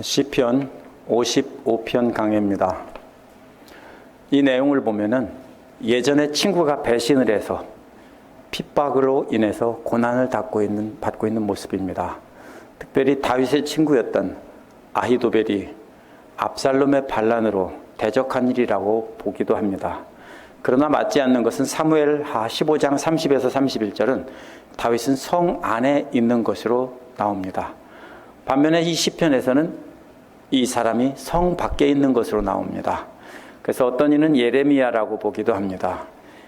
시편 55편 강해입니다. 이 내용을 보면은 예전에 친구가 배신을 해서 핍박으로 인해서 고난을 받고 있는 모습입니다. 특별히 다윗의 친구였던 아히도벨이 압살롬의 반란으로 대적한 일이라고 보기도 합니다. 그러나 맞지 않는 것은 사무엘하 15장 30에서 31절은 다윗은 성 안에 있는 것으로 나옵니다. 반면에 이 시편에서는 이 사람이 성 밖에 있는 것으로 나옵니다. 그래서 어떤 이는 예레미야라고 보기도 합니다.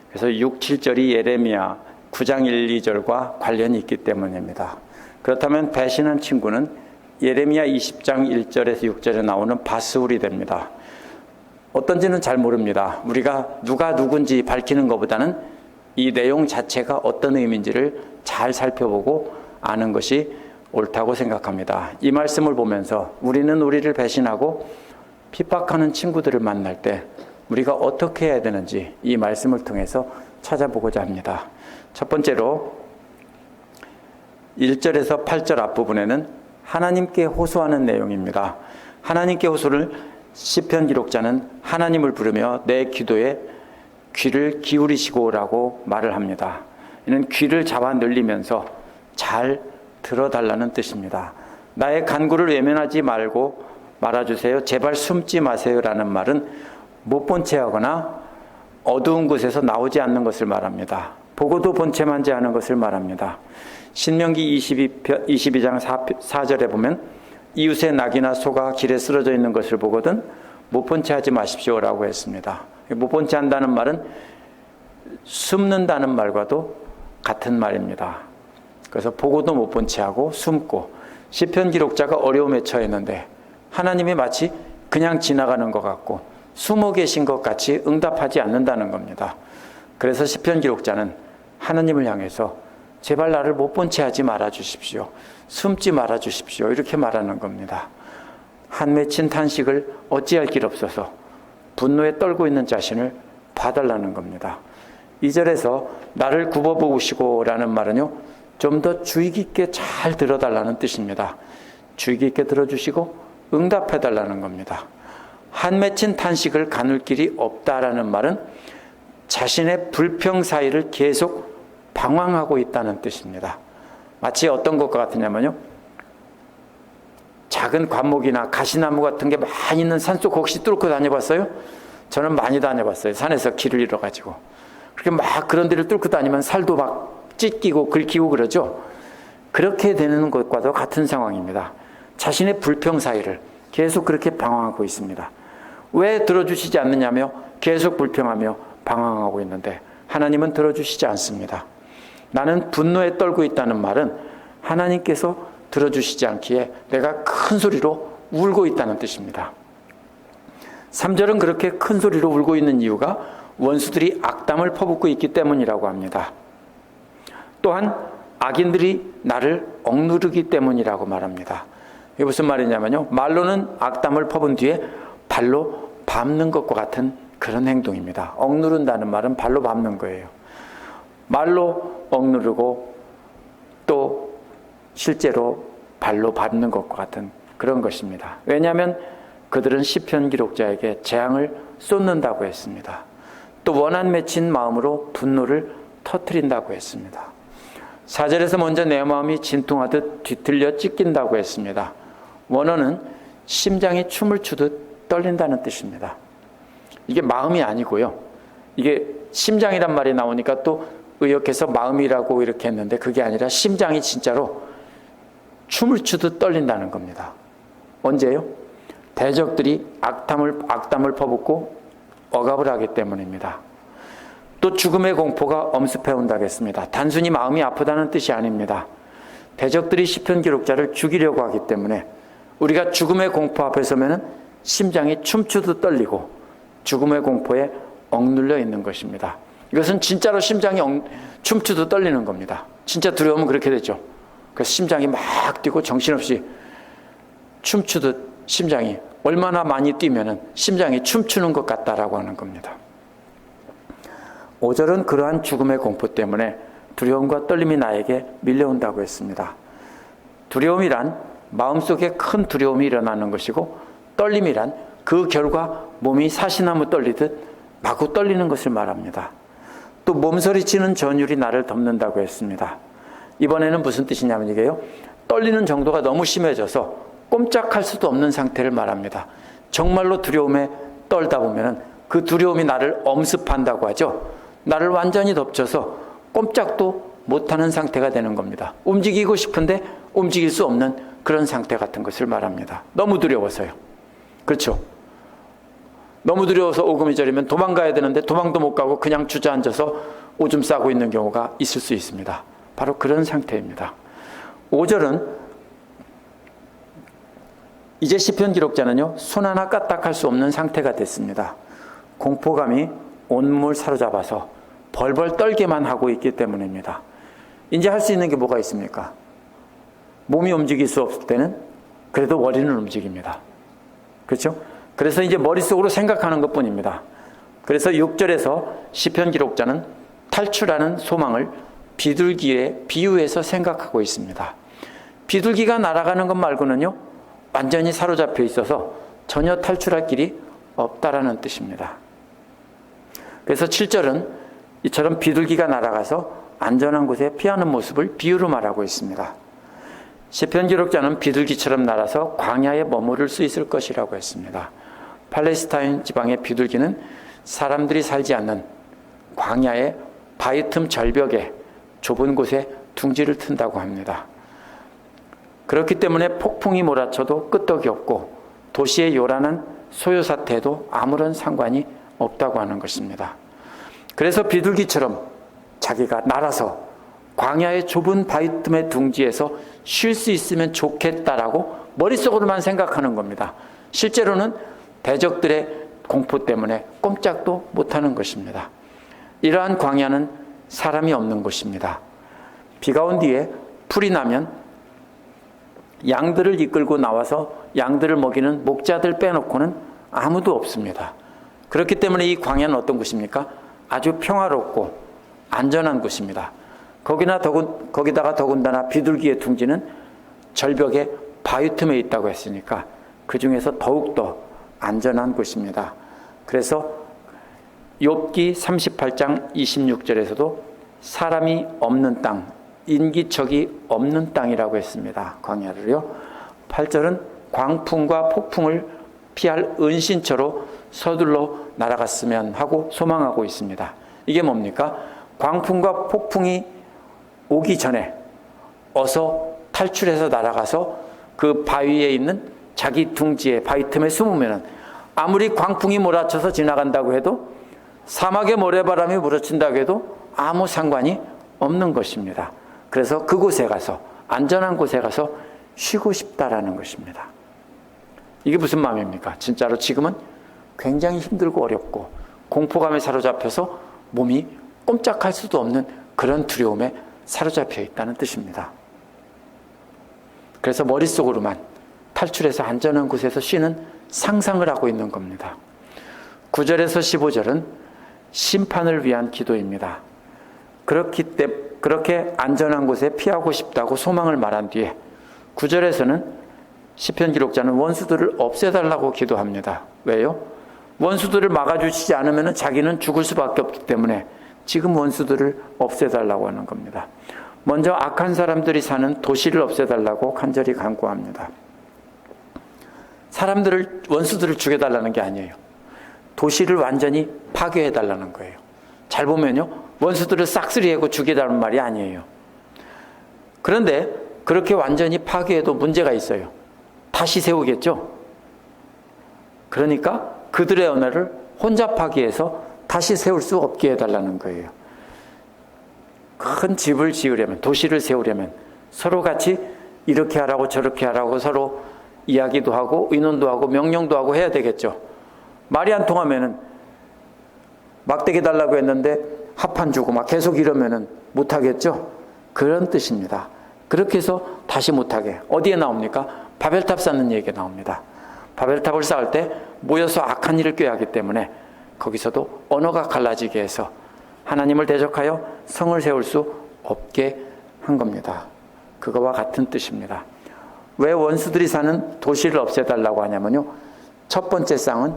그래서 6, 7절이 예레미야 9장 1, 2절과 관련이 있기 때문입니다. 그렇다면 배신한 친구는 예레미야 20장 1절에서 6절에 나오는 바스울이 됩니다. 어떤지는 잘 모릅니다. 우리가 누가 누군지 밝히는 것보다는 이 내용 자체가 어떤 의미인지를 잘 살펴보고 아는 것이 옳다고 생각합니다. 이 말씀을 보면서 우리는 우리를 배신하고 핍박하는 친구들을 만날 때 우리가 어떻게 해야 되는지 이 말씀을 통해서 찾아보고자 합니다. 첫 번째로 1절에서 8절 앞부분에는 하나님께 호소하는 내용입니다. 하나님께 호소를 시편 기록자는 하나님을 부르며 내 기도에 귀를 기울이시고라고 말을 합니다. 이는 귀를 잡아 늘리면서 잘 들어달라는 뜻입니다. 나의 간구를 외면하지 말고 말아주세요. 제발 숨지 마세요 라는 말은 못 본 채 하거나 어두운 곳에서 나오지 않는 것을 말합니다. 보고도 본 채만 하는 것을 말합니다. 신명기 22장 4절에 보면 이웃의 낙이나 소가 길에 쓰러져 있는 것을 보거든 못 본 채 하지 마십시오 라고 했습니다. 못 본 채 한다는 말은 숨는다는 말과도 같은 말입니다. 그래서 보고도 못 본 채 하고 숨고, 시편 기록자가 어려움에 처했는데 하나님이 마치 그냥 지나가는 것 같고 숨어 계신 것 같이 응답하지 않는다는 겁니다. 그래서 시편 기록자는 하나님을 향해서 제발 나를 못 본 채 하지 말아 주십시오. 숨지 말아 주십시오. 이렇게 말하는 겁니다. 한 맺힌 탄식을 어찌할 길 없어서 분노에 떨고 있는 자신을 봐달라는 겁니다. 2절에서 나를 굽어보시고 라는 말은요, 좀 더 주의 깊게 잘 들어달라는 뜻입니다. 주의 깊게 들어주시고 응답해달라는 겁니다. 한 맺힌 탄식을 가눌 길이 없다라는 말은 자신의 불평 사이를 계속 방황하고 있다는 뜻입니다. 마치 어떤 것과 같으냐면요, 작은 관목이나 가시나무 같은 게 많이 있는 산속 혹시 뚫고 다녀봤어요? 저는 많이 다녀봤어요. 산에서 길을 잃어가지고. 그렇게 막 그런 데를 뚫고 다니면 살도 막 찢기고 긁히고 그러죠. 그렇게 되는 것과도 같은 상황입니다. 자신의 불평 사이를 계속 그렇게 방황하고 있습니다. 왜 들어주시지 않느냐며 계속 불평하며 방황하고 있는데 하나님은 들어주시지 않습니다. 나는 분노에 떨고 있다는 말은 하나님께서 들어주시지 않기에 내가 큰 소리로 울고 있다는 뜻입니다. 3절은 그렇게 큰 소리로 울고 있는 이유가 원수들이 악담을 퍼붓고 있기 때문이라고 합니다. 또한 악인들이 나를 억누르기 때문이라고 말합니다. 이게 무슨 말이냐면요, 말로는 악담을 퍼본 뒤에 발로 밟는 것과 같은 그런 행동입니다. 억누른다는 말은 발로 밟는 거예요. 말로 억누르고 또 실제로 발로 밟는 것과 같은 그런 것입니다. 왜냐하면 그들은 시편 기록자에게 재앙을 쏟는다고 했습니다. 또 원한 맺힌 마음으로 분노를 터뜨린다고 했습니다. 4절에서 먼저 내 마음이 진통하듯 뒤틀려 찢긴다고 했습니다. 원어는 심장이 춤을 추듯 떨린다는 뜻입니다. 이게 마음이 아니고요, 이게 심장이란 말이 나오니까 또 의역해서 마음이라고 이렇게 했는데 그게 아니라 심장이 진짜로 춤을 추듯 떨린다는 겁니다. 언제요? 대적들이 악담을 퍼붓고 억압을 하기 때문입니다. 또 죽음의 공포가 엄습해온다고 했습니다. 단순히 마음이 아프다는 뜻이 아닙니다. 대적들이 시편 기록자를 죽이려고 하기 때문에 우리가 죽음의 공포 앞에 서면은 심장이 춤추듯 떨리고 죽음의 공포에 억눌려 있는 것입니다. 이것은 진짜로 심장이 춤추듯 떨리는 겁니다. 진짜 두려우면 그렇게 되죠. 그래서 심장이 막 뛰고 정신없이 춤추듯 심장이 얼마나 많이 뛰면은 심장이 춤추는 것 같다라고 하는 겁니다. 5절은 그러한 죽음의 공포 때문에 두려움과 떨림이 나에게 밀려온다고 했습니다. 두려움이란 마음속에 큰 두려움이 일어나는 것이고, 떨림이란 그 결과 몸이 사시나무 떨리듯 마구 떨리는 것을 말합니다. 또 몸서리치는 전율이 나를 덮는다고 했습니다. 이번에는 무슨 뜻이냐면 이게요, 떨리는 정도가 너무 심해져서 꼼짝할 수도 없는 상태를 말합니다. 정말로 두려움에 떨다 보면은 그 두려움이 나를 엄습한다고 하죠. 나를 완전히 덮쳐서 꼼짝도 못하는 상태가 되는 겁니다. 움직이고 싶은데 움직일 수 없는 그런 상태 같은 것을 말합니다. 너무 두려워서요. 그렇죠? 너무 두려워서 오금이저리면 도망가야 되는데 도망도 못 가고 그냥 주저앉아서 오줌 싸고 있는 경우가 있을 수 있습니다. 바로 그런 상태입니다. 5절은 이제 시편 기록자는요, 손 하나 까딱할 수 없는 상태가 됐습니다. 공포감이 온몸을 사로잡아서 벌벌 떨게만 하고 있기 때문입니다. 이제 할 수 있는 게 뭐가 있습니까? 몸이 움직일 수 없을 때는 그래도 머리는 움직입니다. 그렇죠? 그래서 이제 머릿속으로 생각하는 것뿐입니다. 그래서 6절에서 시편 기록자는 탈출하는 소망을 비둘기에 비유해서 생각하고 있습니다. 비둘기가 날아가는 것 말고는요, 완전히 사로잡혀 있어서 전혀 탈출할 길이 없다라는 뜻입니다. 그래서 7절은 이처럼 비둘기가 날아가서 안전한 곳에 피하는 모습을 비유로 말하고 있습니다. 시편 기록자는 비둘기처럼 날아서 광야에 머무를 수 있을 것이라고 했습니다. 팔레스타인 지방의 비둘기는 사람들이 살지 않는 광야의 바위 틈 절벽에 좁은 곳에 둥지를 튼다고 합니다. 그렇기 때문에 폭풍이 몰아쳐도 끄떡이 없고 도시의 요란한 소요 사태에도 아무런 상관이 없다고 하는 것입니다. 그래서 비둘기처럼 자기가 날아서 광야의 좁은 바위 틈의 둥지에서 쉴 수 있으면 좋겠다라고 머릿속으로만 생각하는 겁니다. 실제로는 대적들의 공포 때문에 꼼짝도 못하는 것입니다. 이러한 광야는 사람이 없는 곳입니다. 비가 온 뒤에 풀이 나면 양들을 이끌고 나와서 양들을 먹이는 목자들 빼놓고는 아무도 없습니다. 그렇기 때문에 이 광야는 어떤 곳입니까? 아주 평화롭고 안전한 곳입니다. 거기다가 더군다나 비둘기의 둥지는 절벽의 바위 틈에 있다고 했으니까 그 중에서 더욱더 안전한 곳입니다. 그래서 욥기 38장 26절에서도 사람이 없는 땅, 인기척이 없는 땅이라고 했습니다. 광야를요. 8절은 광풍과 폭풍을 피할 은신처로 서둘러 날아갔으면 하고 소망하고 있습니다. 이게 뭡니까? 광풍과 폭풍이 오기 전에 어서 탈출해서 날아가서 그 바위에 있는 자기 둥지에 바위 틈에 숨으면 아무리 광풍이 몰아쳐서 지나간다고 해도 사막의 모래바람이 몰아친다고 해도 아무 상관이 없는 것입니다. 그래서 그곳에 가서 안전한 곳에 가서 쉬고 싶다라는 것입니다. 이게 무슨 마음입니까? 진짜로 지금은 굉장히 힘들고 어렵고 공포감에 사로잡혀서 몸이 꼼짝할 수도 없는 그런 두려움에 사로잡혀 있다는 뜻입니다. 그래서 머릿속으로만 탈출해서 안전한 곳에서 쉬는 상상을 하고 있는 겁니다. 9절에서 15절은 심판을 위한 기도입니다. 그렇게 안전한 곳에 피하고 싶다고 소망을 말한 뒤에 9절에서는 시편 기록자는 원수들을 없애달라고 기도합니다. 왜요? 원수들을 막아주시지 않으면 자기는 죽을 수밖에 없기 때문에 지금 원수들을 없애달라고 하는 겁니다. 먼저 악한 사람들이 사는 도시를 없애달라고 간절히 간구합니다. 원수들을 죽여달라는 게 아니에요. 도시를 완전히 파괴해달라는 거예요. 잘 보면요, 원수들을 싹쓸이하고 죽이라는 말이 아니에요. 그런데 그렇게 완전히 파괴해도 문제가 있어요. 다시 세우겠죠? 그러니까 그들의 언어를 혼자 파괴해서 다시 세울 수 없게 해달라는 거예요. 큰 집을 지으려면, 도시를 세우려면 서로 같이 이렇게 하라고 저렇게 하라고 서로 이야기도 하고 의논도 하고 명령도 하고 해야 되겠죠. 말이 안 통하면은 막대기 달라고 했는데 합 안 주고 막 계속 이러면은 못하겠죠. 그런 뜻입니다. 그렇게 해서 다시 못하게. 어디에 나옵니까? 바벨탑 쌓는 얘기가 나옵니다. 바벨탑을 쌓을 때 모여서 악한 일을 꾀하기 때문에 거기서도 언어가 갈라지게 해서 하나님을 대적하여 성을 세울 수 없게 한 겁니다. 그거와 같은 뜻입니다. 왜 원수들이 사는 도시를 없애달라고 하냐면요. 첫 번째 쌍은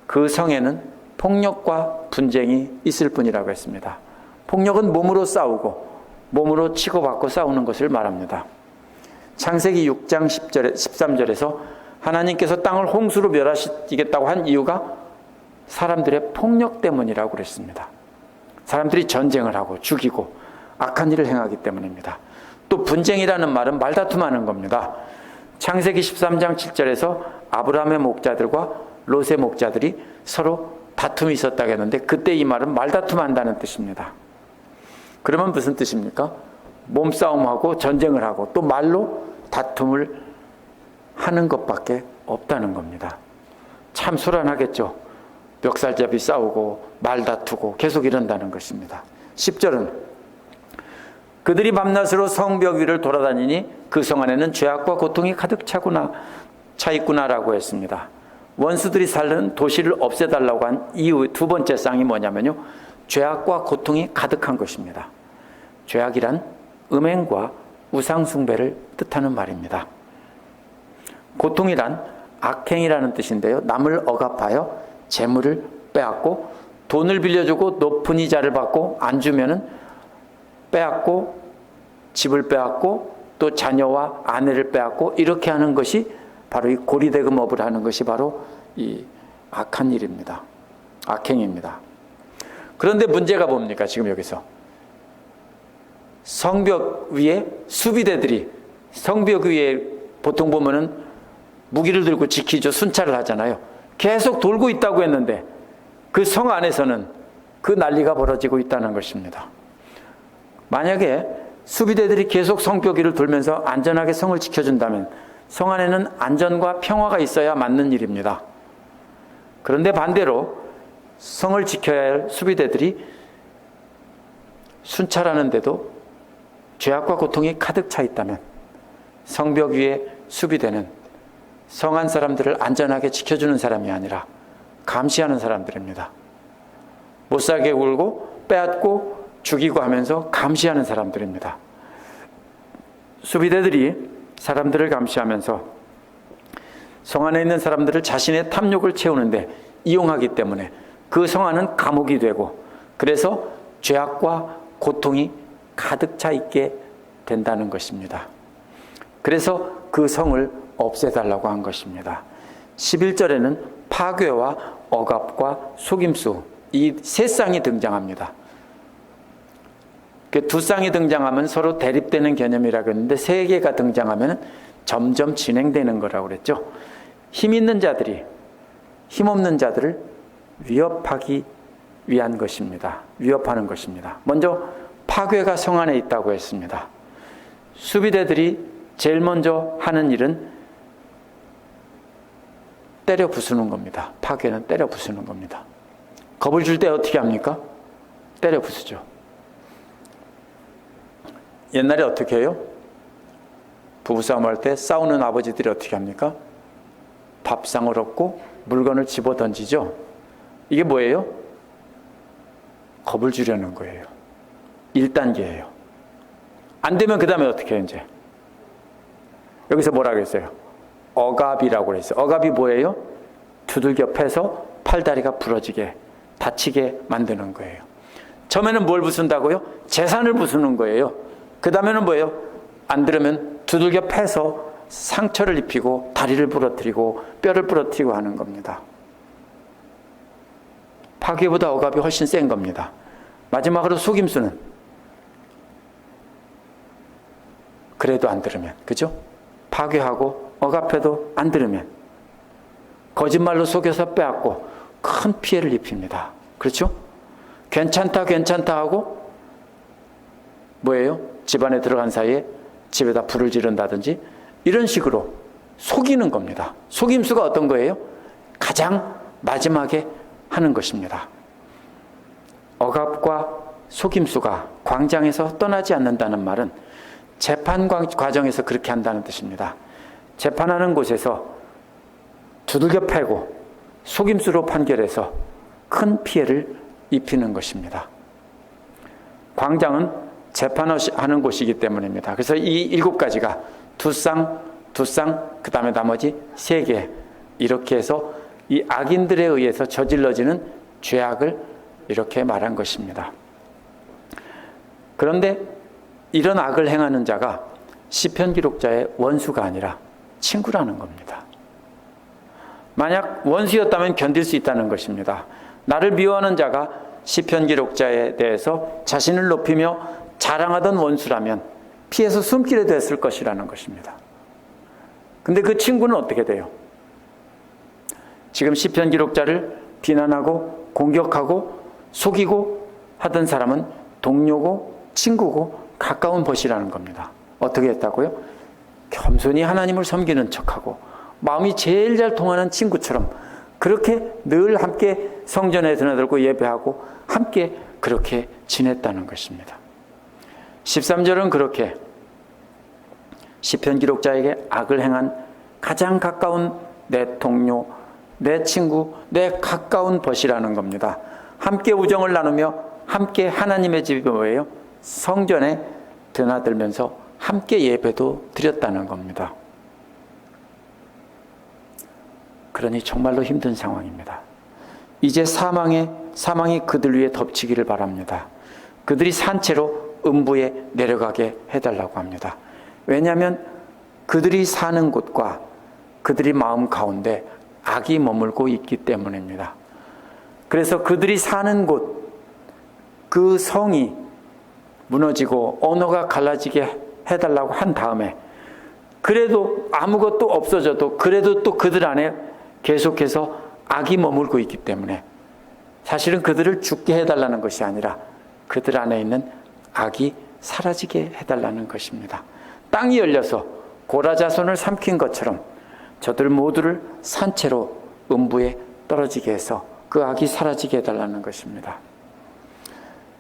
그 성에는 폭력과 분쟁이 있을 뿐이라고 했습니다. 폭력은 몸으로 싸우고 몸으로 치고받고 싸우는 것을 말합니다. 창세기 6장 10절에, 13절에서 하나님께서 땅을 홍수로 멸하시겠다고 한 이유가 사람들의 폭력 때문이라고 그랬습니다. 사람들이 전쟁을 하고 죽이고 악한 일을 행하기 때문입니다. 또 분쟁이라는 말은 말다툼하는 겁니다. 창세기 13장 7절에서 아브라함의 목자들과 롯의 목자들이 서로 다툼이 있었다고 했는데 그때 이 말은 말다툼한다는 뜻입니다. 그러면 무슨 뜻입니까? 몸싸움하고 전쟁을 하고 또 말로 다툼을 하는 것밖에 없다는 겁니다. 참 소란하겠죠. 멱살잡이 싸우고 말 다투고 계속 이런다는 것입니다. 10절은 그들이 밤낮으로 성벽 위를 돌아다니니 그 성 안에는 죄악과 고통이 가득 차 있구나라고 했습니다. 원수들이 살는 도시를 없애달라고 한 이유 두 번째 쌍이 뭐냐면요. 죄악과 고통이 가득한 것입니다. 죄악이란 음행과 우상숭배를 뜻하는 말입니다. 고통이란 악행이라는 뜻인데요. 남을 억압하여 재물을 빼앗고 돈을 빌려주고 높은 이자를 받고 안 주면은 빼앗고 집을 빼앗고 또 자녀와 아내를 빼앗고 이렇게 하는 것이 바로 이 고리대금업을 하는 것이 바로 이 악한 일입니다. 악행입니다. 그런데 문제가 뭡니까? 지금 여기서 성벽 위에 수비대들이 성벽 위에 보통 보면은 무기를 들고 지키죠. 순찰을 하잖아요. 계속 돌고 있다고 했는데 그 성 안에서는 그 난리가 벌어지고 있다는 것입니다. 만약에 수비대들이 계속 성벽 위를 돌면서 안전하게 성을 지켜준다면 성 안에는 안전과 평화가 있어야 맞는 일입니다. 그런데 반대로 성을 지켜야 할 수비대들이 순찰하는데도 죄악과 고통이 가득 차 있다면 성벽 위에 수비대는 성한 사람들을 안전하게 지켜주는 사람이 아니라 감시하는 사람들입니다. 못살게 굴고 빼앗고 죽이고 하면서 감시하는 사람들입니다. 수비대들이 사람들을 감시하면서 성 안에 있는 사람들을 자신의 탐욕을 채우는데 이용하기 때문에 그 성 안은 감옥이 되고 그래서 죄악과 고통이 가득 차 있게 된다는 것입니다. 그래서 그 성을 없애달라고 한 것입니다. 11절에는 파괴와 억압과 속임수 이 세 쌍이 등장합니다. 두 쌍이 등장하면 서로 대립되는 개념이라고 했는데 세 개가 등장하면 점점 진행되는 거라고 그랬죠. 힘 있는 자들이 힘 없는 자들을 위협하기 위한 것입니다. 위협하는 것입니다. 먼저 파괴가 성 안에 있다고 했습니다. 수비대들이 제일 먼저 하는 일은 때려 부수는 겁니다. 파괴는 때려 부수는 겁니다. 겁을 줄 때 어떻게 합니까? 때려 부수죠. 옛날에 어떻게 해요? 부부싸움 할 때 싸우는 아버지들이 어떻게 합니까? 밥상을 엎고 물건을 집어 던지죠. 이게 뭐예요? 겁을 주려는 거예요. 1단계예요. 안 되면 그 다음에 어떻게 해요, 이제? 여기서 뭐라고 했어요? 억압이라고 그랬어요. 억압이 뭐예요? 두들겨 패서 팔다리가 부러지게, 다치게 만드는 거예요. 처음에는 뭘 부순다고요? 재산을 부수는 거예요. 그 다음에는 뭐예요? 안 들으면 두들겨 패서 상처를 입히고 다리를 부러뜨리고 뼈를 부러뜨리고 하는 겁니다. 파괴보다 억압이 훨씬 센 겁니다. 마지막으로 속임수는 그래도 안 들으면, 그죠? 파괴하고 억압해도 안 들으면 거짓말로 속여서 빼앗고 큰 피해를 입힙니다. 그렇죠? 괜찮다 괜찮다 하고 뭐예요? 집안에 들어간 사이에 집에다 불을 지른다든지 이런 식으로 속이는 겁니다. 속임수가 어떤 거예요? 가장 마지막에 하는 것입니다. 억압과 속임수가 광장에서 떠나지 않는다는 말은 재판 과정에서 그렇게 한다는 뜻입니다. 재판하는 곳에서 두들겨 패고 속임수로 판결해서 큰 피해를 입히는 것입니다. 광장은 재판하는 곳이기 때문입니다. 그래서 이 7가지가 두 쌍, 2쌍, 그 다음에 나머지 3개. 이렇게 해서 이 악인들에 의해서 저질러지는 죄악을 이렇게 말한 것입니다. 그런데 이런 악을 행하는 자가 시편 기록자의 원수가 아니라 친구라는 겁니다. 만약 원수였다면 견딜 수 있다는 것입니다. 나를 미워하는 자가 시편 기록자에 대해서 자신을 높이며 자랑하던 원수라면 피해서 숨기려 됐을 것이라는 것입니다. 근데 그 친구는 어떻게 돼요? 지금 시편 기록자를 비난하고 공격하고 속이고 하던 사람은 동료고 친구고 가까운 벗이라는 겁니다. 어떻게 했다고요? 겸손히 하나님을 섬기는 척하고 마음이 제일 잘 통하는 친구처럼 그렇게 늘 함께 성전에 드나들고 예배하고 함께 그렇게 지냈다는 것입니다. 13절은 그렇게 시편 기록자에게 악을 행한 가장 가까운 내 동료, 내 친구, 내 가까운 벗이라는 겁니다. 함께 우정을 나누며 함께 하나님의 집이 뭐예요? 성전에 드나들면서 함께 예배도 드렸다는 겁니다. 그러니 정말로 힘든 상황입니다. 이제 사망이 그들 위에 덮치기를 바랍니다. 그들이 산채로 음부에 내려가게 해달라고 합니다. 왜냐하면 그들이 사는 곳과 그들이 마음 가운데 악이 머물고 있기 때문입니다. 그래서 그들이 사는 곳, 그 성이 무너지고 언어가 갈라지게 해달라고 한 다음에 그래도 아무것도 없어져도 그래도 또 그들 안에 계속해서 악이 머물고 있기 때문에 사실은 그들을 죽게 해달라는 것이 아니라 그들 안에 있는 악이 사라지게 해달라는 것입니다. 땅이 열려서 고라 자손을 삼킨 것처럼 저들 모두를 산채로 음부에 떨어지게 해서 그 악이 사라지게 해달라는 것입니다.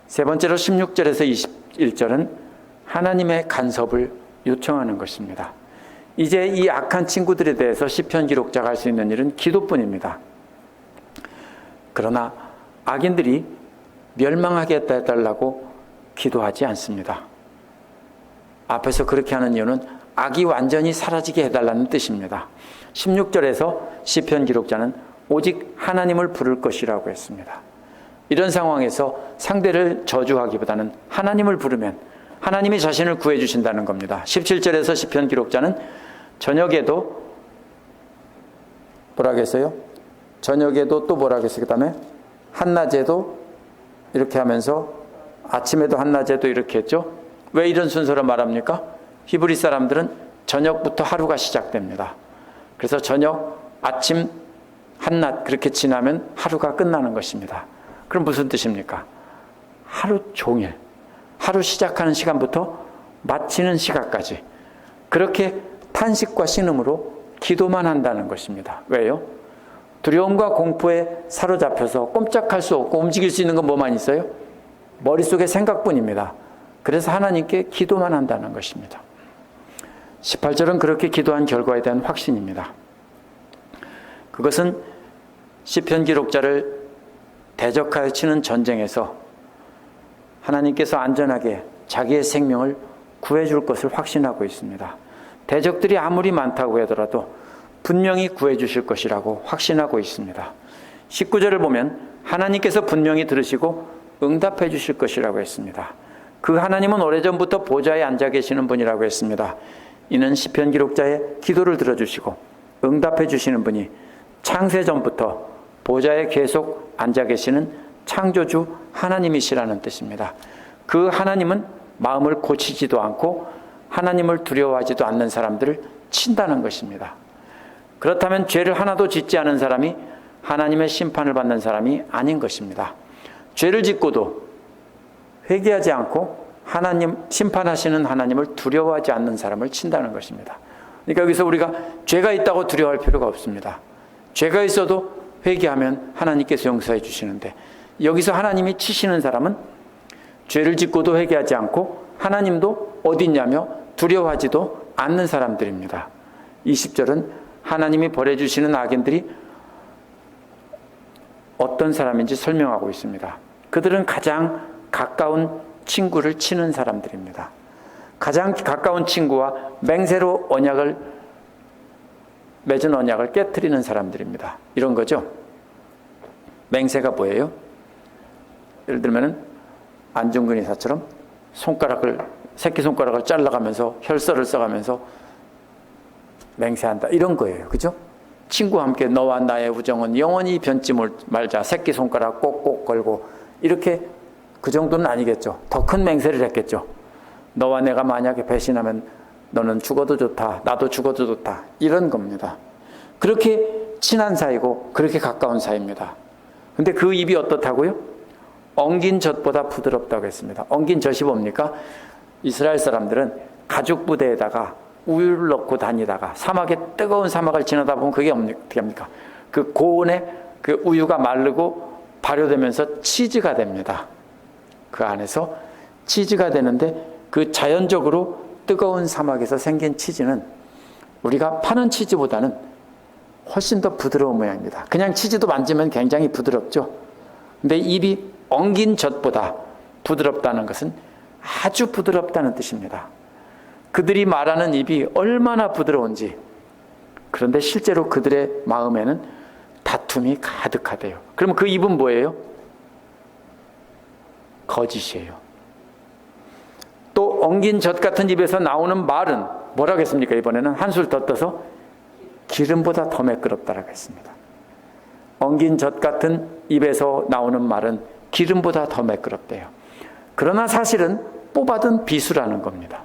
세 번째로 16절에서 21절은 하나님의 간섭을 요청하는 것입니다. 이제 이 악한 친구들에 대해서 시편 기록자가 할 수 있는 일은 기도뿐입니다. 그러나 악인들이 멸망하게 해달라고 기도하지 않습니다. 앞에서 그렇게 하는 이유는 악이 완전히 사라지게 해달라는 뜻입니다. 16절에서 시편 기록자는 오직 하나님을 부를 것이라고 했습니다. 이런 상황에서 상대를 저주하기보다는 하나님을 부르면 하나님이 자신을 구해 주신다는 겁니다. 17절에서 시편 기록자는 저녁에도 뭐라고 했어요? 저녁에도 또 뭐라고 했어요? 그 다음에 한낮에도 이렇게 하면서 아침에도 한낮에도 이렇게 했죠. 왜 이런 순서로 말합니까? 히브리 사람들은 저녁부터 하루가 시작됩니다. 그래서 저녁, 아침, 한낮 그렇게 지나면 하루가 끝나는 것입니다. 그럼 무슨 뜻입니까? 하루 종일, 하루 시작하는 시간부터 마치는 시간까지 그렇게 탄식과 신음으로 기도만 한다는 것입니다. 왜요? 두려움과 공포에 사로잡혀서 꼼짝할 수 없고 움직일 수 있는 건 뭐만 있어요? 머릿속에 생각뿐입니다. 그래서 하나님께 기도만 한다는 것입니다. 18절은 그렇게 기도한 결과에 대한 확신입니다. 그것은 시편 기록자를 대적하여 치는 전쟁에서 하나님께서 안전하게 자기의 생명을 구해줄 것을 확신하고 있습니다. 대적들이 아무리 많다고 하더라도 분명히 구해주실 것이라고 확신하고 있습니다. 19절을 보면 하나님께서 분명히 들으시고 응답해 주실 것이라고 했습니다. 그 하나님은 오래전부터 보좌에 앉아 계시는 분이라고 했습니다. 이는 시편 기록자의 기도를 들어주시고 응답해 주시는 분이 창세전부터 보좌에 계속 앉아 계시는 창조주 하나님이시라는 뜻입니다. 그 하나님은 마음을 고치지도 않고 하나님을 두려워하지도 않는 사람들을 친다는 것입니다. 그렇다면 죄를 하나도 짓지 않은 사람이 하나님의 심판을 받는 사람이 아닌 것입니다. 죄를 짓고도 회개하지 않고 하나님, 심판하시는 하나님을 두려워하지 않는 사람을 친다는 것입니다. 그러니까 여기서 우리가 죄가 있다고 두려워할 필요가 없습니다. 죄가 있어도 회개하면 하나님께서 용서해 주시는데 여기서 하나님이 치시는 사람은 죄를 짓고도 회개하지 않고 하나님도 어디 있냐며 두려워하지도 않는 사람들입니다. 20절은 하나님이 벌해주시는 악인들이 어떤 사람인지 설명하고 있습니다. 그들은 가장 가까운 친구를 치는 사람들입니다. 가장 가까운 친구와 맹세로 언약을 맺은 언약을 깨트리는 사람들입니다. 이런 거죠. 맹세가 뭐예요? 예를 들면은 안중근 의사처럼 새끼손가락을 잘라가면서 혈서를 써가면서 맹세한다. 이런 거예요. 그죠? 친구와 함께 너와 나의 우정은 영원히 변치 말자. 새끼손가락 꼭꼭 걸고. 이렇게 그 정도는 아니겠죠. 더 큰 맹세를 했겠죠. 너와 내가 만약에 배신하면 너는 죽어도 좋다. 나도 죽어도 좋다. 이런 겁니다. 그렇게 친한 사이고 그렇게 가까운 사이입니다. 근데 그 입이 어떻다고요? 엉긴 젖보다 부드럽다고 했습니다. 엉긴 젖이 뭡니까? 이스라엘 사람들은 가죽 부대에다가 우유를 넣고 다니다가 뜨거운 사막을 지나다 보면 그게 어떻게 합니까? 그 고온에 그 우유가 마르고 발효되면서 치즈가 됩니다. 그 안에서 치즈가 되는데 그 자연적으로 뜨거운 사막에서 생긴 치즈는 우리가 파는 치즈보다는 훨씬 더 부드러운 모양입니다. 그냥 치즈도 만지면 굉장히 부드럽죠. 근데 입이 엉긴 젖보다 부드럽다는 것은 아주 부드럽다는 뜻입니다. 그들이 말하는 입이 얼마나 부드러운지. 그런데 실제로 그들의 마음에는 다툼이 가득하대요. 그러면 그 입은 뭐예요? 거짓이에요. 또 엉긴 젖 같은 입에서 나오는 말은 뭐라고 했습니까? 이번에는 한술 더 떠서 기름보다 더 매끄럽다라고 했습니다. 엉긴 젖 같은 입에서 나오는 말은 기름보다 더 매끄럽대요. 그러나 사실은 뽑아둔 비수라는 겁니다.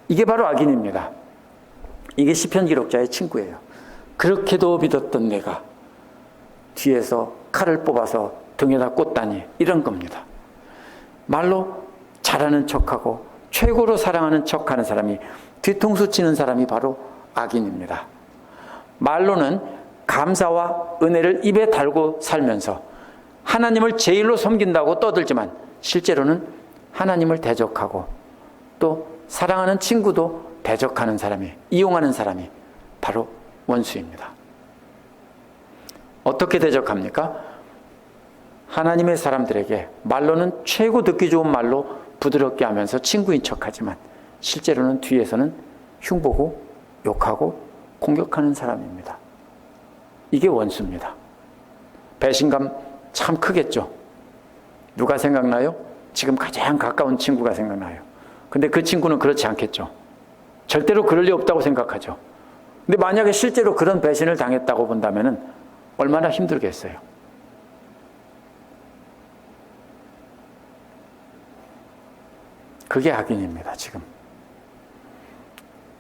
이게 바로 악인입니다. 이게 시편 기록자의 친구예요. 그렇게도 믿었던 내가 뒤에서 칼을 뽑아서 등에다 꽂다니, 이런 겁니다. 말로 잘하는 척하고 최고로 사랑하는 척하는 사람이, 뒤통수 치는 사람이 바로 악인입니다. 말로는 감사와 은혜를 입에 달고 살면서 하나님을 제일로 섬긴다고 떠들지만 실제로는 하나님을 대적하고 또 사랑하는 친구도 대적하는 사람이, 이용하는 사람이 바로 원수입니다. 어떻게 대적합니까? 하나님의 사람들에게 말로는 최고 듣기 좋은 말로 부드럽게 하면서 친구인 척하지만 실제로는 뒤에서는 흉보고 욕하고 공격하는 사람입니다. 이게 원수입니다. 배신감 참 크겠죠. 누가 생각나요? 지금 가장 가까운 친구가 생각나요. 근데 그 친구는 그렇지 않겠죠. 절대로 그럴 리 없다고 생각하죠. 근데 만약에 실제로 그런 배신을 당했다고 본다면 얼마나 힘들겠어요. 그게 악인입니다. 지금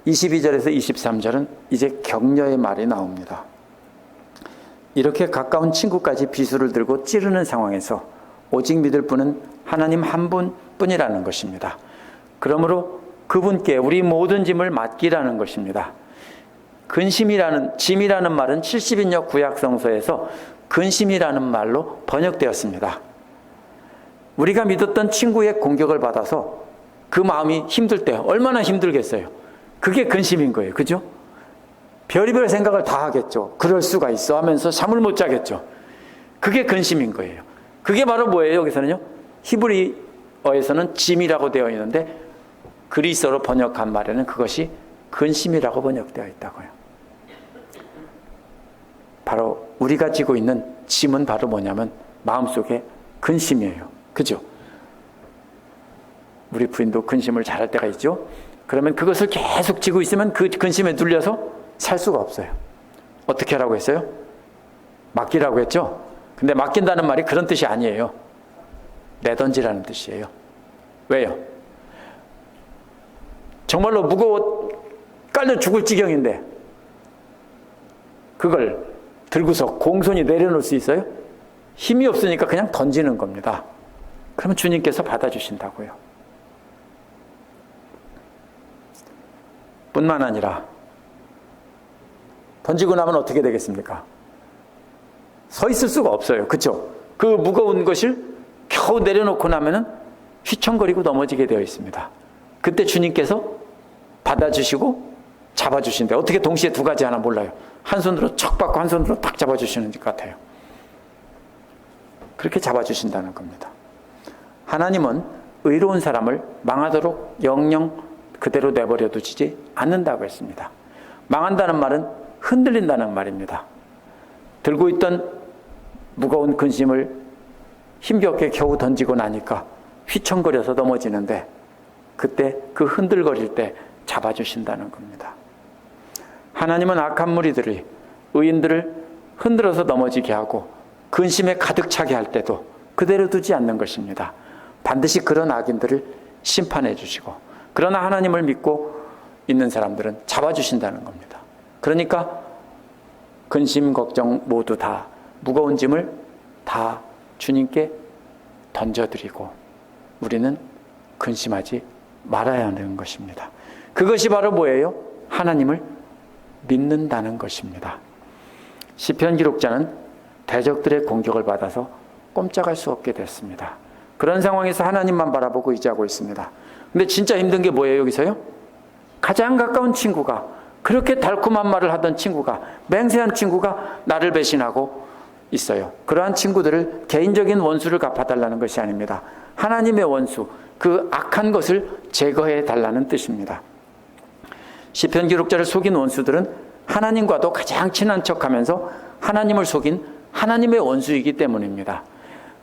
22절에서 23절은 이제 격려의 말이 나옵니다. 이렇게 가까운 친구까지 비수를 들고 찌르는 상황에서 오직 믿을 분은 하나님 한 분뿐이라는 것입니다. 그러므로 그분께 우리 모든 짐을 맡기라는 것입니다. 짐이라는 말은 70인역 구약성서에서 근심이라는 말로 번역되었습니다. 우리가 믿었던 친구의 공격을 받아서 그 마음이 힘들 때 얼마나 힘들겠어요. 그게 근심인 거예요. 그죠? 별의별 생각을 다 하겠죠. 그럴 수가 있어 하면서 잠을 못 자겠죠. 그게 근심인 거예요. 그게 바로 뭐예요? 여기서는요, 히브리어에서는 짐이라고 되어 있는데 그리스어로 번역한 말에는 그것이 근심이라고 번역되어 있다고요. 바로 우리가 지고 있는 짐은 바로 뭐냐면 마음속에 근심이에요. 그죠? 우리 부인도 근심을 잘할 때가 있죠. 그러면 그것을 계속 지고 있으면 그 근심에 눌려서 살 수가 없어요. 어떻게 하라고 했어요? 맡기라고 했죠. 근데 맡긴다는 말이 그런 뜻이 아니에요. 내던지라는 뜻이에요. 왜요? 정말로 무거워 깔려 죽을 지경인데 그걸 들고서 공손히 내려놓을 수 있어요? 힘이 없으니까 그냥 던지는 겁니다. 그러면 주님께서 받아주신다고요. 뿐만 아니라 던지고 나면 어떻게 되겠습니까? 서 있을 수가 없어요. 그렇죠? 그 무거운 것을 겨우 내려놓고 나면은 휘청거리고 넘어지게 되어 있습니다. 그때 주님께서 받아주시고 잡아주신대. 어떻게 동시에 두 가지 하나 몰라요. 한 손으로 척 받고 한 손으로 딱 잡아주시는 것 같아요. 그렇게 잡아주신다는 겁니다. 하나님은 의로운 사람을 망하도록 영영 그대로 내버려 두지 않는다고 했습니다. 망한다는 말은 흔들린다는 말입니다. 들고 있던 무거운 근심을 힘겹게 겨우 던지고 나니까 휘청거려서 넘어지는데 그때 그 흔들거릴 때 잡아주신다는 겁니다. 하나님은 악한 무리들이 의인들을 흔들어서 넘어지게 하고 근심에 가득 차게 할 때도 그대로 두지 않는 것입니다. 반드시 그런 악인들을 심판해 주시고, 그러나 하나님을 믿고 있는 사람들은 잡아주신다는 겁니다. 그러니까 근심, 걱정 모두 다, 무거운 짐을 다 주님께 던져드리고 우리는 근심하지 말아야 하는 것입니다. 그것이 바로 뭐예요? 하나님을 믿는다는 것입니다. 시편 기록자는 대적들의 공격을 받아서 꼼짝할 수 없게 됐습니다. 그런 상황에서 하나님만 바라보고 의지하고 있습니다. 근데 진짜 힘든 게 뭐예요, 여기서요? 가장 가까운 친구가, 그렇게 달콤한 말을 하던 친구가, 맹세한 친구가 나를 배신하고 있어요. 그러한 친구들을 개인적인 원수를 갚아달라는 것이 아닙니다. 하나님의 원수, 그 악한 것을 제거해 달라는 뜻입니다. 시편 기록자를 속인 원수들은 하나님과도 가장 친한 척하면서 하나님을 속인 하나님의 원수이기 때문입니다.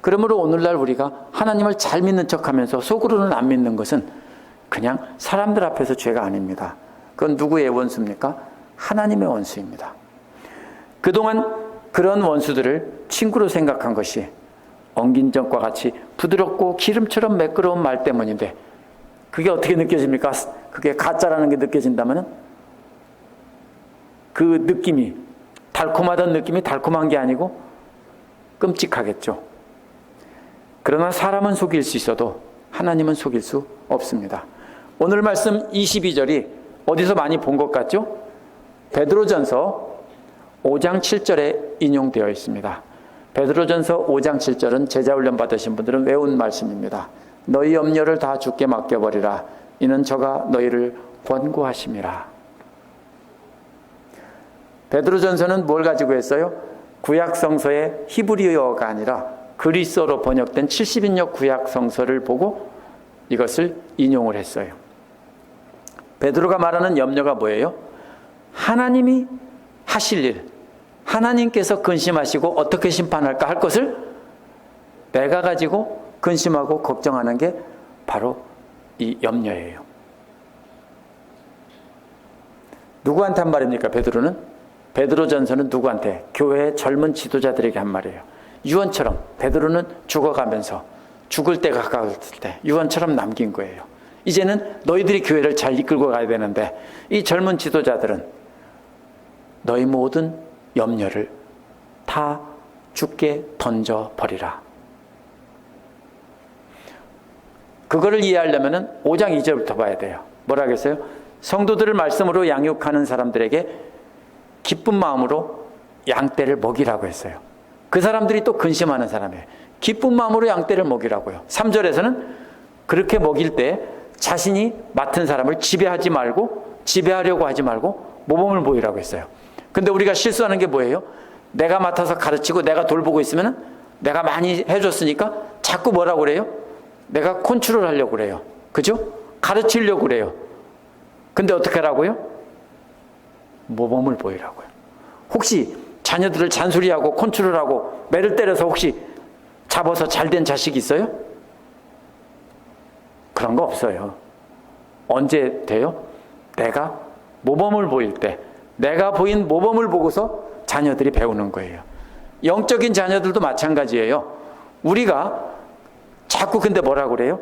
그러므로 오늘날 우리가 하나님을 잘 믿는 척하면서 속으로는 안 믿는 것은 그냥 사람들 앞에서 죄가 아닙니다. 그건 누구의 원수입니까? 하나님의 원수입니다. 그동안 그런 원수들을 친구로 생각한 것이 엉긴 적과 같이 부드럽고 기름처럼 매끄러운 말 때문인데, 그게 어떻게 느껴집니까? 그게 가짜라는 게 느껴진다면 그 느낌이, 달콤하던 느낌이 달콤한 게 아니고 끔찍하겠죠. 그러나 사람은 속일 수 있어도 하나님은 속일 수 없습니다. 오늘 말씀 22절이 어디서 많이 본 것 같죠? 베드로전서 5장 7절에 인용되어 있습니다. 베드로전서 5장 7절은 제자훈련 받으신 분들은 외운 말씀입니다. 너희 염려를 다 주께 맡겨버리라. 이는 저가 너희를 권고하심이라. 베드로전서는 뭘 가지고 했어요? 구약성서의 히브리어가 아니라 그리스어로 번역된 70인역 구약성서를 보고 이것을 인용을 했어요. 베드로가 말하는 염려가 뭐예요? 하나님이 하실 일, 하나님께서 근심하시고 어떻게 심판할까 할 것을 내가 가지고 근심하고 걱정하는 게 바로 이 염려예요. 누구한테 한 말입니까, 베드로는? 베드로전서는 누구한테? 교회의 젊은 지도자들에게 한 말이에요. 유언처럼 베드로는 죽어가면서 죽을 때가 가까웠을 때 유언처럼 남긴 거예요. 이제는 너희들이 교회를 잘 이끌고 가야 되는데 이 젊은 지도자들은 너희 모든 염려를 다 주께 던져버리라. 그거를 이해하려면 5장 2절부터 봐야 돼요. 뭐라 하겠어요? 성도들을 말씀으로 양육하는 사람들에게 기쁜 마음으로 양떼를 먹이라고 했어요. 그 사람들이 또 근심하는 사람이에요. 기쁜 마음으로 양떼를 먹이라고요. 3절에서는 그렇게 먹일 때 자신이 맡은 사람을 지배하지 말고, 지배하려고 하지 말고 모범을 보이라고 했어요. 근데 우리가 실수하는 게 뭐예요? 내가 맡아서 가르치고 내가 돌보고 있으면 내가 많이 해줬으니까 자꾸 뭐라고 그래요? 내가 컨트롤 하려고 그래요. 그죠? 가르치려고 그래요. 근데 어떻게 하라고요? 모범을 보이라고요. 혹시 자녀들을 잔소리하고 컨트롤하고 매를 때려서 혹시 잡아서 잘된 자식이 있어요? 그런 거 없어요. 언제 돼요? 내가 모범을 보일 때, 내가 보인 모범을 보고서 자녀들이 배우는 거예요. 영적인 자녀들도 마찬가지예요. 우리가 자꾸 근데 뭐라고 그래요?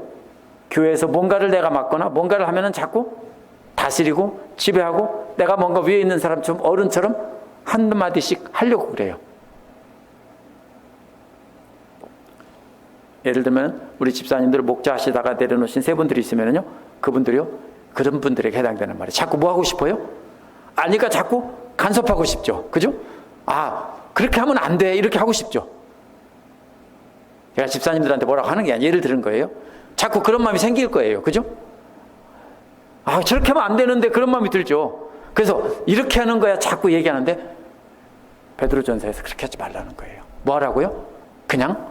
교회에서 뭔가를 내가 맡거나 뭔가를 하면은 자꾸 다스리고 지배하고 내가 뭔가 위에 있는 사람처럼 어른처럼 한마디씩 하려고 그래요. 예를 들면 우리 집사님들 목자 하시다가 내려놓으신 세 분들이 있으면요, 그분들이요, 그런 분들에게 해당되는 말이에요. 자꾸 뭐 하고 싶어요? 아니까 자꾸 간섭하고 싶죠. 그죠? 아, 그렇게 하면 안 돼. 이렇게 하고 싶죠. 제가 집사님들한테 뭐라고 하는 게 아니라 예를 들은 거예요. 자꾸 그런 마음이 생길 거예요. 그죠? 아, 저렇게 하면 안 되는데 그런 마음이 들죠. 그래서 이렇게 하는 거야 자꾸 얘기하는데 베드로전서에서 그렇게 하지 말라는 거예요. 뭐 하라고요? 그냥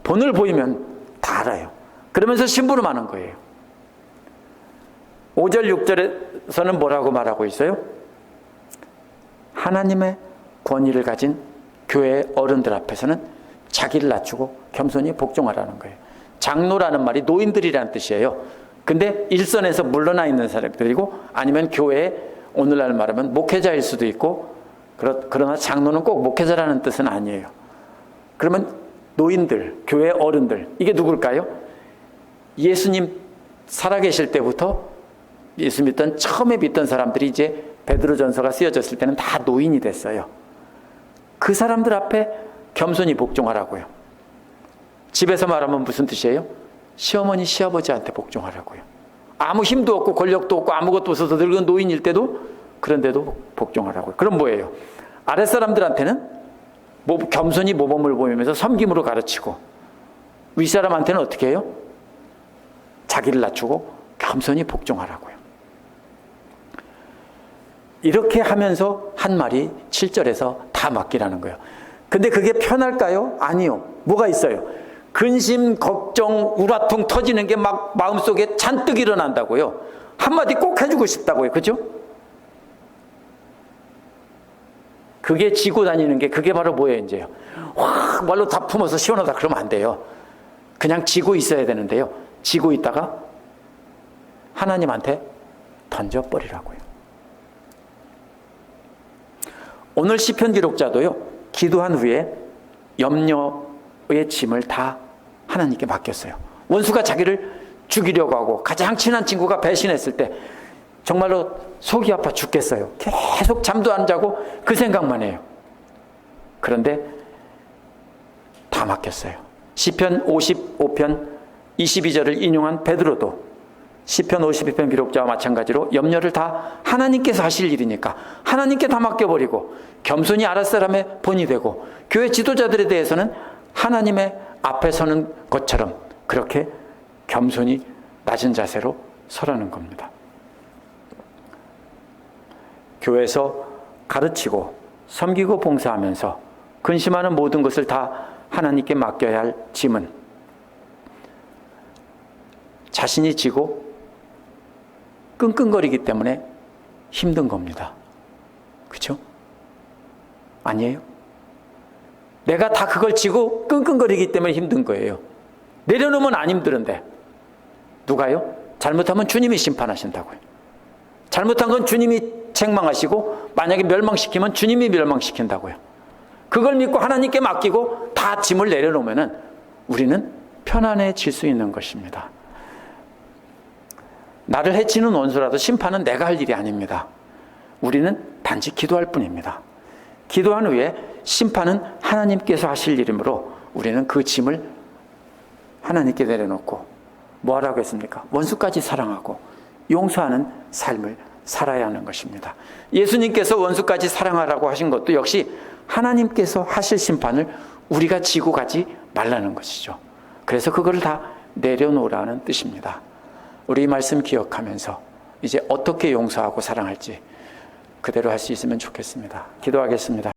본을 보이면 다 알아요. 그러면서 심부름하는 거예요. 5절 6절에서는 뭐라고 말하고 있어요? 하나님의 권위를 가진 교회 어른들 앞에서는 자기를 낮추고 겸손히 복종하라는 거예요. 장로라는 말이 노인들이라는 뜻이에요. 근데 일선에서 물러나 있는 사람들이고, 아니면 교회에 오늘날 말하면 목회자일 수도 있고, 그러나 장로는 꼭 목회자라는 뜻은 아니에요. 그러면 노인들, 교회 어른들, 이게 누굴까요? 예수님 살아계실 때부터 예수 믿던 처음에 믿던 사람들이 이제 베드로전서가 쓰여졌을 때는 다 노인이 됐어요. 그 사람들 앞에 겸손히 복종하라고요. 집에서 말하면 무슨 뜻이에요? 시어머니 시아버지한테 복종하라고요. 아무 힘도 없고 권력도 없고 아무것도 없어서 늙은 노인일 때도, 그런데도 복종하라고요. 그럼 뭐예요? 아랫사람들한테는 겸손히 모범을 보이면서 섬김으로 가르치고, 윗사람한테는 어떻게 해요? 자기를 낮추고 겸손히 복종하라고요. 이렇게 하면서 한 말이 7절에서 다 맡기라는 거예요. 근데 그게 편할까요? 아니요. 뭐가 있어요? 근심, 걱정, 우라통 터지는 게 막 마음속에 잔뜩 일어난다고요. 한마디 꼭 해주고 싶다고요. 그죠? 그게 지고 다니는 게, 그게 바로 뭐예요, 이제요? 확 말로 다 품어서 시원하다 그러면 안 돼요. 그냥 지고 있어야 되는데요. 지고 있다가 하나님한테 던져버리라고요. 오늘 시편 기록자도요, 기도한 후에 염려의 짐을 다 하나님께 맡겼어요. 원수가 자기를 죽이려고 하고 가장 친한 친구가 배신했을 때 정말로 속이 아파 죽겠어요. 계속 잠도 안 자고 그 생각만 해요. 그런데 다 맡겼어요. 시편 55편 22절을 인용한 베드로도 시편 52편 기록자와 마찬가지로 염려를 다 하나님께서 하실 일이니까 하나님께 다 맡겨버리고 겸손히 아랫사람의 본이 되고, 교회 지도자들에 대해서는 하나님의 앞에 서는 것처럼 그렇게 겸손히 낮은 자세로 서라는 겁니다. 교회에서 가르치고 섬기고 봉사하면서 근심하는 모든 것을 다 하나님께 맡겨야 할 짐은 자신이 지고 끙끙거리기 때문에 힘든 겁니다. 그렇죠? 아니에요? 내가 다 그걸 지고 끙끙거리기 때문에 힘든 거예요. 내려놓으면 안 힘들은데. 누가요? 잘못하면 주님이 심판하신다고요. 잘못한 건 주님이 책망하시고, 만약에 멸망시키면 주님이 멸망시킨다고요. 그걸 믿고 하나님께 맡기고 다 짐을 내려놓으면 우리는 편안해질 수 있는 것입니다. 나를 해치는 원수라도 심판은 내가 할 일이 아닙니다. 우리는 단지 기도할 뿐입니다. 기도한 후에 심판은 하나님께서 하실 일이므로 우리는 그 짐을 하나님께 내려놓고 뭐 하라고 했습니까? 원수까지 사랑하고 용서하는 삶을 살아야 하는 것입니다. 예수님께서 원수까지 사랑하라고 하신 것도 역시 하나님께서 하실 심판을 우리가 지고 가지 말라는 것이죠. 그래서 그거를 다 내려놓으라는 뜻입니다. 우리 이 말씀 기억하면서 이제 어떻게 용서하고 사랑할지 그대로 할 수 있으면 좋겠습니다. 기도하겠습니다.